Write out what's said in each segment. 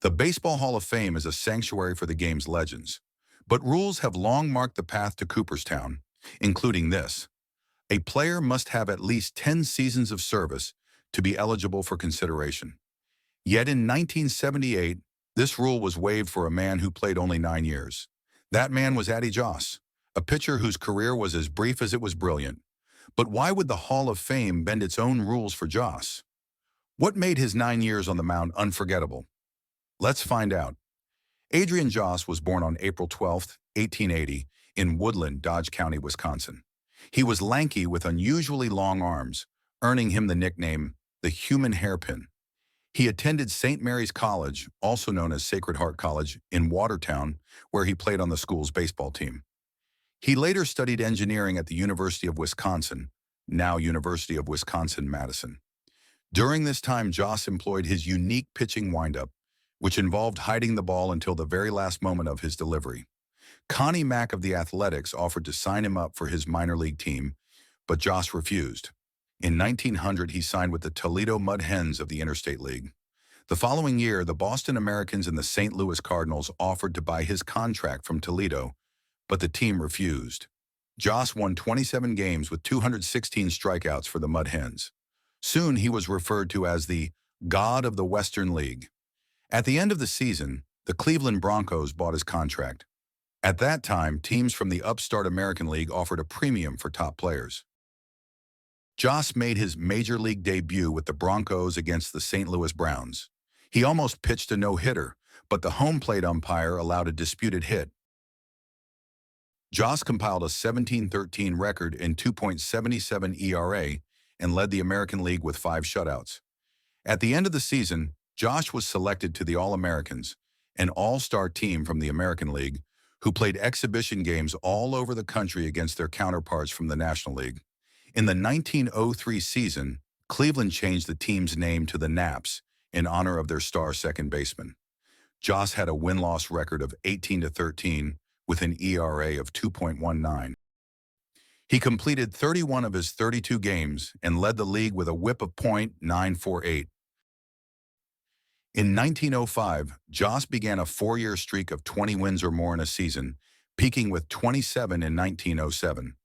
The Baseball Hall of Fame is a sanctuary for the game's legends, but rules have long marked the path to Cooperstown, including this. A player must have at least 10 seasons of service to be eligible for consideration. Yet in 1978, this rule was waived for a man who played only 9 years. That man was Addie Joss, a pitcher whose career was as brief as it was brilliant. But why would the Hall of Fame bend its own rules for Joss? What made his 9 years on the mound unforgettable? Let's find out. Adrian Joss was born on April 12, 1880, in Woodland, Dodge County, Wisconsin. He was lanky with unusually long arms, earning him the nickname the Human Hairpin. He attended St. Mary's College, also known as Sacred Heart College, in Watertown, where he played on the school's baseball team. He later studied engineering at the University of Wisconsin, now University of Wisconsin-Madison. During this time, Joss employed his unique pitching windup, which involved hiding the ball until the very last moment of his delivery. Connie Mack of the Athletics offered to sign him up for his minor league team, but Joss refused. In 1900, he signed with the Toledo Mud Hens of the Interstate League. The following year, the Boston Americans and the St. Louis Cardinals offered to buy his contract from Toledo, but the team refused. Joss won 27 games with 216 strikeouts for the Mud Hens. Soon, he was referred to as the God of the Western League. At the end of the season, the Cleveland Bronchos bought his contract. At that time, teams from the upstart American League offered a premium for top players. Joss made his major league debut with the Broncos against the St. Louis Browns. He almost pitched a no-hitter, but the home plate umpire allowed a disputed hit. Joss compiled a 17-13 record in 2.77 ERA and led the American League with 5 shutouts. At the end of the season, Josh was selected to the All-Americans, an all-star team from the American League, who played exhibition games all over the country against their counterparts from the National League. In the 1903 season, Cleveland changed the team's name to the Naps in honor of their star second baseman. Joss had a win-loss record of 18-13 with an ERA of 2.19. He completed 31 of his 32 games and led the league with a whip of .948. In 1905, Joss began a 4-year streak of 20 wins or more in a season, peaking with 27 in 1907.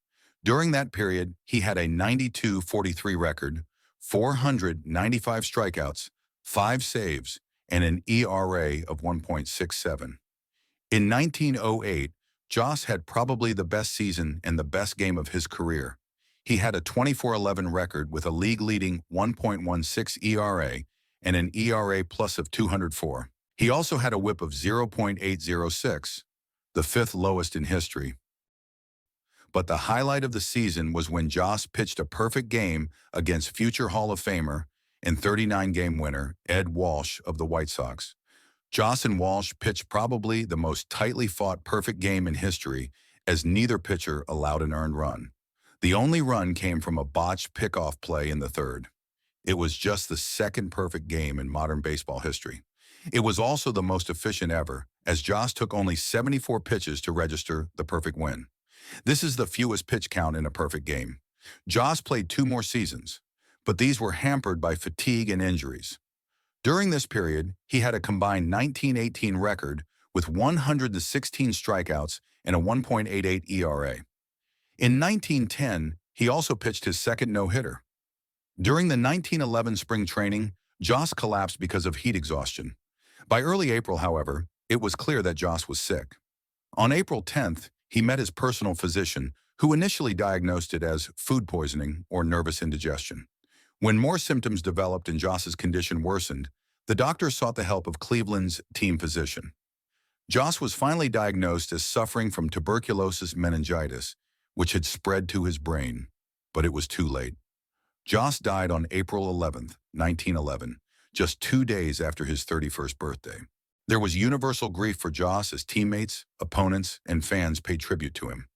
During that period, he had a 92-43 record, 495 strikeouts, 5 saves, and an ERA of 1.67. In 1908, Joss had probably the best season and the best game of his career. He had a 24-11 record with a league-leading 1.16 ERA and an ERA plus of 204. He also had a whip of 0.806, the 5th lowest in history. But the highlight of the season was when Joss pitched a perfect game against future Hall of Famer and 39-game winner Ed Walsh of the White Sox. Joss and Walsh pitched probably the most tightly fought perfect game in history, as neither pitcher allowed an earned run. The only run came from a botched pickoff play in the third. It was just the second perfect game in modern baseball history. It was also the most efficient ever, as Joss took only 74 pitches to register the perfect win. This is the fewest pitch count in a perfect game. Joss played 2 more seasons, but these were hampered by fatigue and injuries. During this period, he had a combined 1918 record with 116 strikeouts and a 1.88 ERA. In 1910, he also pitched his second no-hitter. During the 1911 spring training, Joss collapsed because of heat exhaustion. By early April, however, it was clear that Joss was sick. On April 10th, he met his personal physician, who initially diagnosed it as food poisoning or nervous indigestion. When more symptoms developed and Joss's condition worsened, the doctor sought the help of Cleveland's team physician. Joss was finally diagnosed as suffering from tuberculosis meningitis, which had spread to his brain, but it was too late. Joss died on April 11, 1911, just 2 days after his 31st birthday. There was universal grief for Joss as teammates, opponents, and fans paid tribute to him.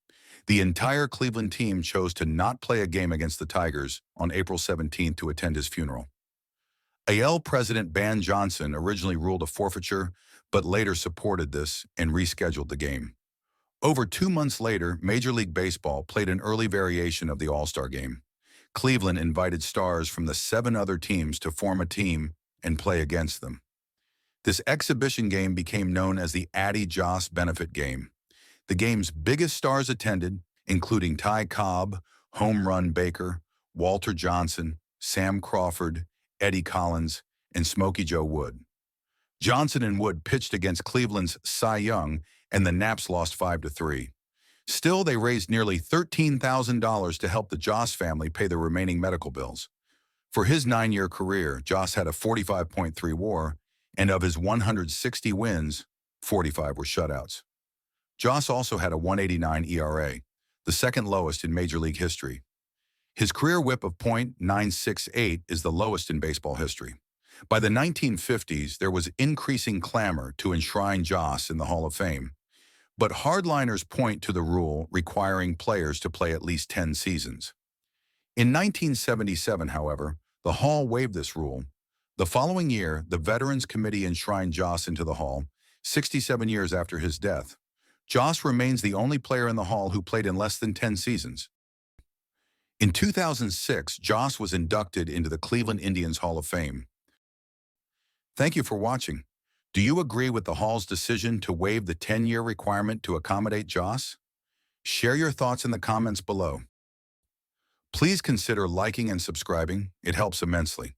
The entire Cleveland team chose to not play a game against the Tigers on April 17 to attend his funeral. AL President Ban Johnson originally ruled a forfeiture, but later supported this and rescheduled the game. Over 2 months later, Major League Baseball played an early variation of the All-Star Game. Cleveland invited stars from the 7 other teams to form a team and play against them. This exhibition game became known as the Addie Joss benefit game. The game's biggest stars attended, including Ty Cobb, Home Run Baker, Walter Johnson, Sam Crawford, Eddie Collins, and Smokey Joe Wood. Johnson and Wood pitched against Cleveland's Cy Young, and the Naps lost 5-3. Still, they raised nearly $13,000 to help the Joss family pay the remaining medical bills. For his 9-year career, Joss had a 45.3 WAR, and of his 160 wins, 45 were shutouts. Joss also had a 1.89 ERA, the second lowest in Major League history. His career whip of .968 is the lowest in baseball history. By the 1950s, there was increasing clamor to enshrine Joss in the Hall of Fame. But hardliners point to the rule requiring players to play at least 10 seasons. In 1977, however, the Hall waived this rule. The following year, the Veterans Committee enshrined Joss into the Hall, 67 years after his death. Joss remains the only player in the Hall who played in less than 10 seasons. In 2006, Joss was inducted into the Cleveland Indians Hall of Fame. Thank you for watching. Do you agree with the Hall's decision to waive the 10-year requirement to accommodate Joss? Share your thoughts in the comments below. Please consider liking and subscribing. It helps immensely.